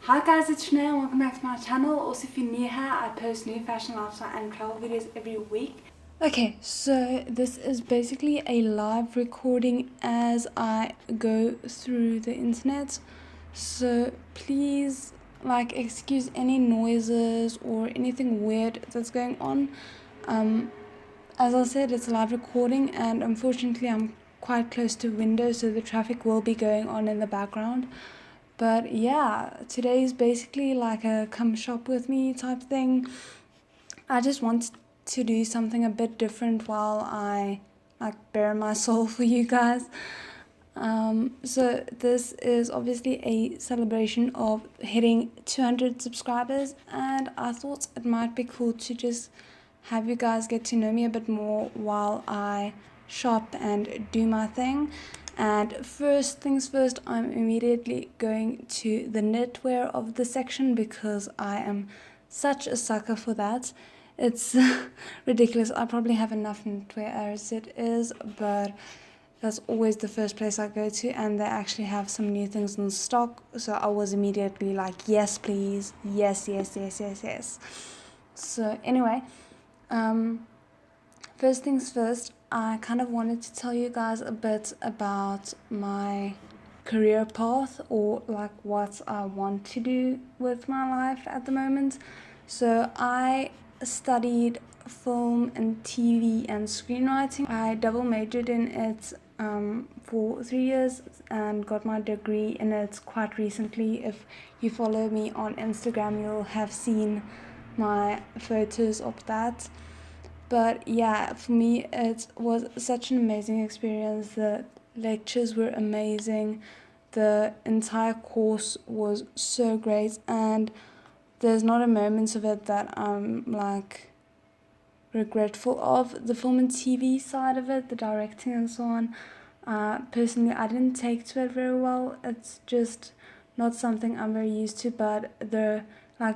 Hi guys, it's Jeanet and welcome back to my channel. Also, if you're new here, I post new fashion, lifestyle and travel videos every week. Okay, so this is basically a live recording as I go through the internet. So please, excuse any noises or anything weird that's going on. As I said, it's a live recording and unfortunately I'm quite close to windows, so the traffic will be going on in the background. But yeah, today is basically like a come shop with me type thing. I just wanted to do something a bit different while I bare my soul for you guys. So this is obviously a celebration of hitting 200 subscribers, and I thought it might be cool to just have you guys get to know me a bit more while I shop and do my thing. And first things first, I'm immediately going to the knitwear of the section because I am such a sucker for that. It's ridiculous. I probably have enough knitwear as it is, but that's always the first place I go to, and they actually have some new things in stock, so I was immediately like, yes please, yes. So anyway, first things first, I kind of wanted to tell you guys a bit about my career path, or like what I want to do with my life at the moment. So I studied film and TV and screenwriting. I double majored in it for 3 years and got my degree in it quite recently. If you follow me on Instagram, you'll have seen my photos of that. But yeah, for me it was such an amazing experience. The lectures were amazing, the entire course was so great, and there's not a moment of it that I'm like regretful of. The film and TV side of it, the directing and so on, personally I didn't take to it very well. It's just not something I'm very used to, but the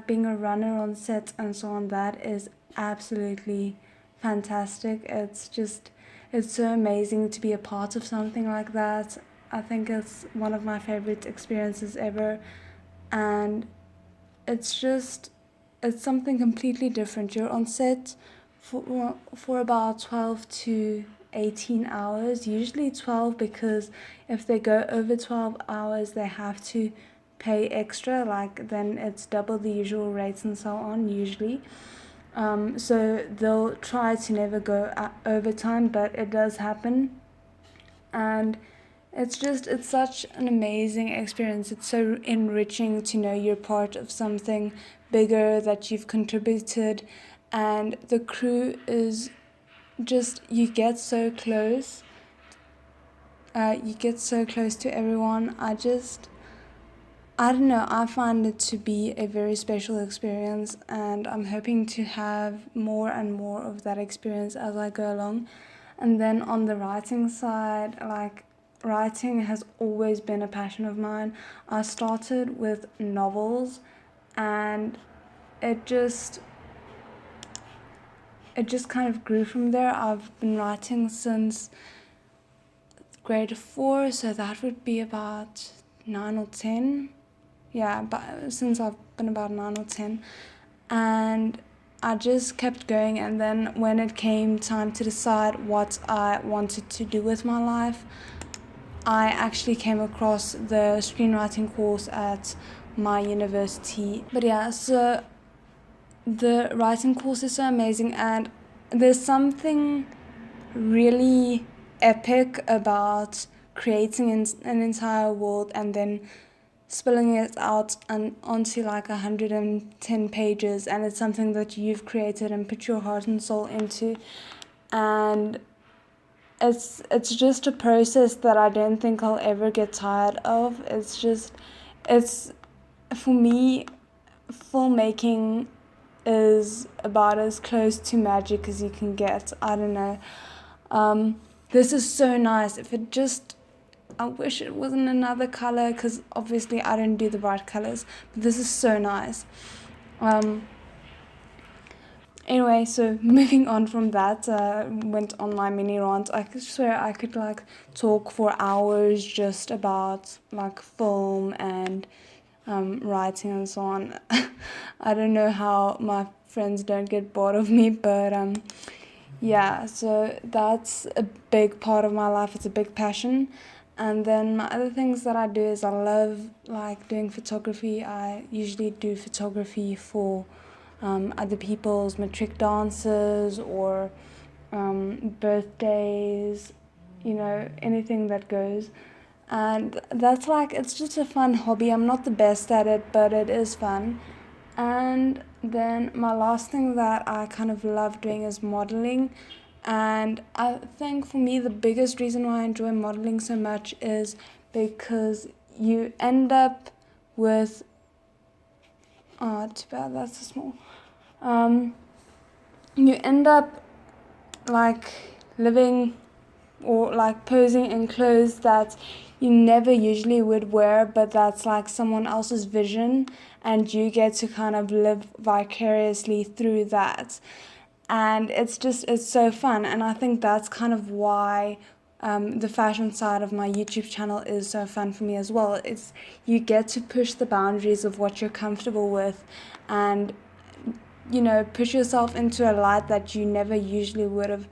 being a runner on set and so on, that is absolutely fantastic. It's so amazing to be a part of something like that. I think it's one of my favorite experiences ever, and it's something completely different. You're on set for about 12 to 18 hours, usually 12, because if they go over 12 hours they have to pay extra, then it's double the usual rates and so on usually. So they'll try to never go overtime, but it does happen, and it's such an amazing experience. It's so enriching to know you're part of something bigger, that you've contributed, and the crew is just, you get so close to everyone. I don't know, I find it to be a very special experience, and I'm hoping to have more and more of that experience as I go along. And then on the writing side, writing has always been a passion of mine. I started with novels, and it just kind of grew from there. I've been writing since grade 4, so that would be about 9 or 10. Yeah, but since I've been about 9 or 10, and I just kept going. And then when it came time to decide what I wanted to do with my life, I actually came across the screenwriting course at my university. But yeah, so the writing course is so amazing, and there's something really epic about creating an entire world and then spilling it out onto 110 pages, and it's something that you've created and put your heart and soul into, and it's just a process that I don't think I'll ever get tired of. It's for me, filmmaking is about as close to magic as you can get. I don't know. This is so nice. I wish it wasn't another color, because obviously I don't do the bright colors, but this is so nice. Anyway, so moving on from that, went on my mini rant. I swear I could talk for hours just about film and writing and so on. I don't know how my friends don't get bored of me, but yeah, so that's a big part of my life. It's a big passion. And then my other things that I do is I love like doing photography. I usually do photography for other people's matric dances or birthdays, anything that goes. And that's like, it's just a fun hobby. I'm not the best at it, but it is fun. And then my last thing that I kind of love doing is modeling. And I think for me, the biggest reason why I enjoy modeling so much is because you end up with, oh, too bad, that's so small. You end up like living or like posing in clothes that you never usually would wear, but that's like someone else's vision, and you get to kind of live vicariously through that. And it's so fun. And I think that's kind of why the fashion side of my YouTube channel is so fun for me as well. It's, you get to push the boundaries of what you're comfortable with, and push yourself into a light that you never usually would have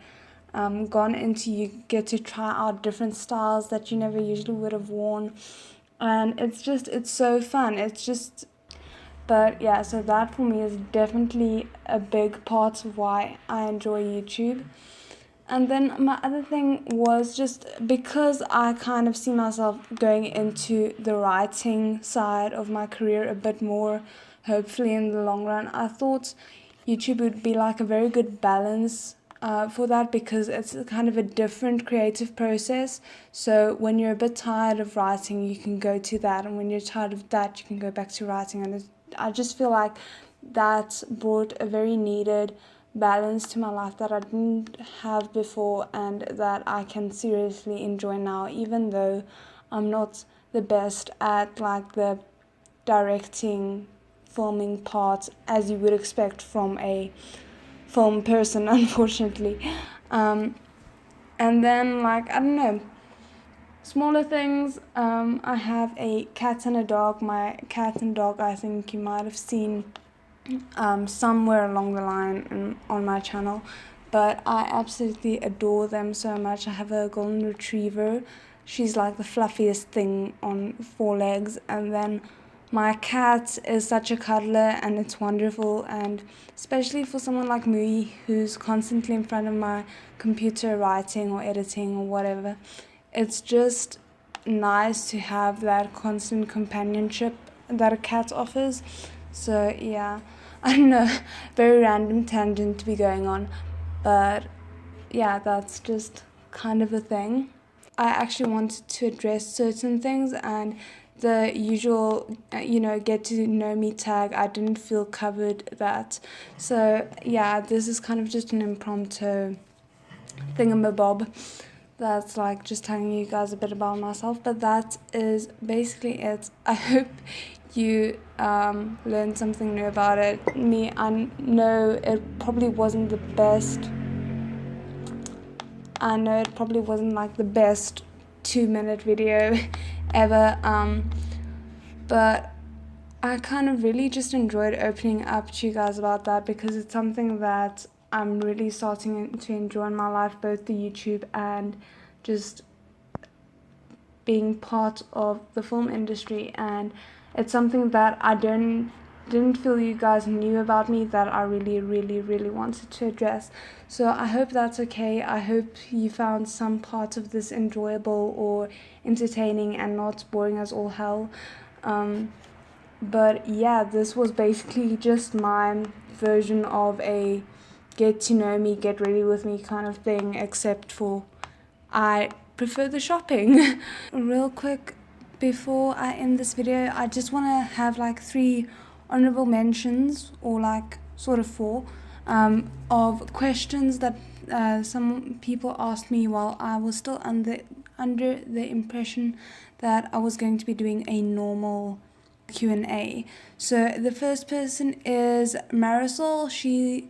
gone into. You get to try out different styles that you never usually would have worn, and it's so fun. But yeah, so that for me is definitely a big part of why I enjoy YouTube. And then my other thing was just because I kind of see myself going into the writing side of my career a bit more, hopefully in the long run, I thought YouTube would be like a very good balance for that, because it's kind of a different creative process. So when you're a bit tired of writing, you can go to that, and when you're tired of that, you can go back to writing. And I just feel like that brought a very needed balance to my life that I didn't have before, and that I can seriously enjoy now, even though I'm not the best at like the directing, filming part as you would expect from a film person, unfortunately. And then like, I don't know, smaller things. I have a cat and a dog. My cat and dog, I think you might have seen somewhere along the line on my channel, but I absolutely adore them so much. I have a golden retriever. She's like the fluffiest thing on four legs. And then my cat is such a cuddler, and it's wonderful. And especially for someone like me who's constantly in front of my computer writing or editing or whatever, it's just nice to have that constant companionship that a cat offers. So yeah, I don't know, very random tangent to be going on, but yeah, that's just kind of a thing. I actually wanted to address certain things, and the usual, get to know me tag, I didn't feel covered that. So yeah, this is kind of just an impromptu thingamabob. That's like just telling you guys a bit about myself, but that is basically it. I hope you learned something new about it. I know it probably wasn't the best. I know it probably wasn't like the best 2-minute video ever, but I kind of really just enjoyed opening up to you guys about that, because it's something that I'm really starting to enjoy in my life, both the YouTube and just being part of the film industry. And it's something that I didn't feel you guys knew about me, that I really, really, really wanted to address. So I hope that's okay. I hope you found some parts of this enjoyable or entertaining and not boring as all hell. But yeah, this was basically just my version of a get to know me, get ready with me kind of thing, except for I prefer the shopping. Real quick, before I end this video, I just want to have like 3 honorable mentions, or like sort of 4, of questions that some people asked me while I was still under the impression that I was going to be doing a normal Q&A. So the first person is Marisol. She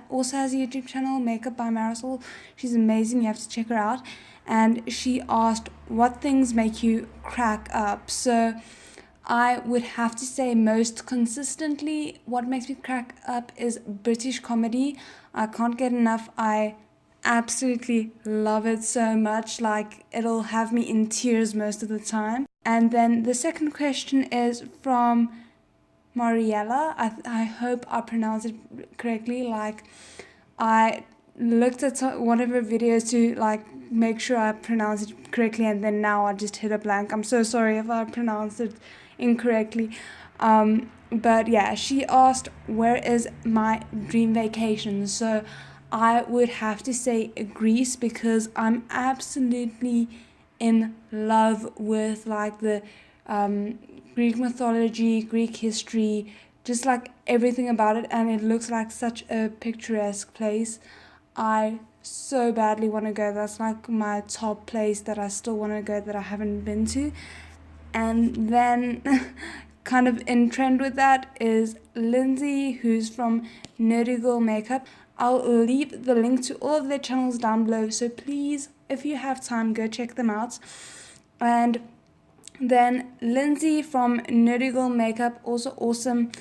also has a YouTube channel, Makeup by Marisol. She's amazing, you have to check her out. And she asked, what things make you crack up? So I would have to say most consistently what makes me crack up is British comedy. I can't get enough. I absolutely love it so much. Like, it'll have me in tears most of the time. And then the second question is from Mariella. I hope I pronounced it correctly. Like, I looked at one of her videos to like make sure I pronounced it correctly, and then now I just hit a blank. I'm so sorry if I pronounced it incorrectly. But yeah, she asked, where is my dream vacation? So I would have to say Greece, because I'm absolutely in love with like the Greek mythology, Greek history, just like everything about it, and it looks like such a picturesque place. I so badly want to go. That's like my top place that I still want to go that I haven't been to. And then kind of in trend with that is Lindsay, who's from Nerdy Girl Makeup. I'll leave the link to all of their channels down below, so please, if you have time, go check them out. And then Lindsay from Nerdy Girl Makeup, also awesome.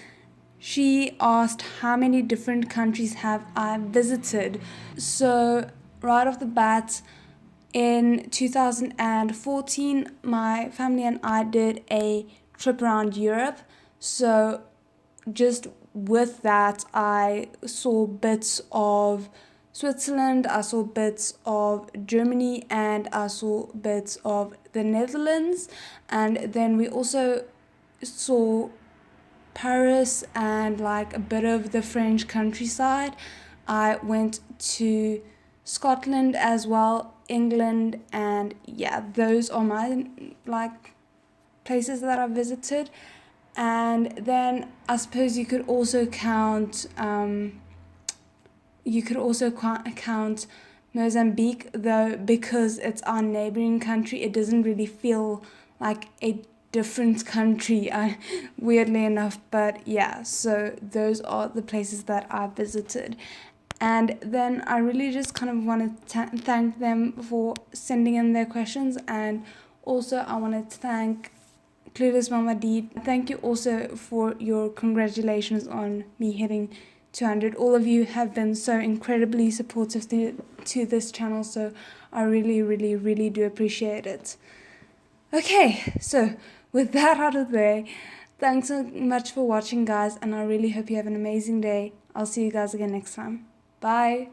She asked how many different countries have I visited. So right off the bat, in 2014, my family and I did a trip around Europe. So just with that, I saw bits of Switzerland, I saw bits of Germany, and I saw bits of the Netherlands. And then we also saw Paris and like a bit of the French countryside. I went to Scotland as well, England, and yeah, those are my like places that I visited. And then I suppose you could also count Mozambique, though, because it's our neighboring country. It doesn't really feel like a different country, weirdly enough. But yeah, so those are the places that I visited. And then I really just kind of want to thank them for sending in their questions. And also I wanted to thank Clueless Mama D. Thank you also for your congratulations on me hitting 200. All of you have been so incredibly supportive to this channel, so I really, really, really do appreciate it. Okay, so with that out of the way, thanks so much for watching, guys, and I really hope you have an amazing day. I'll see you guys again next time. Bye.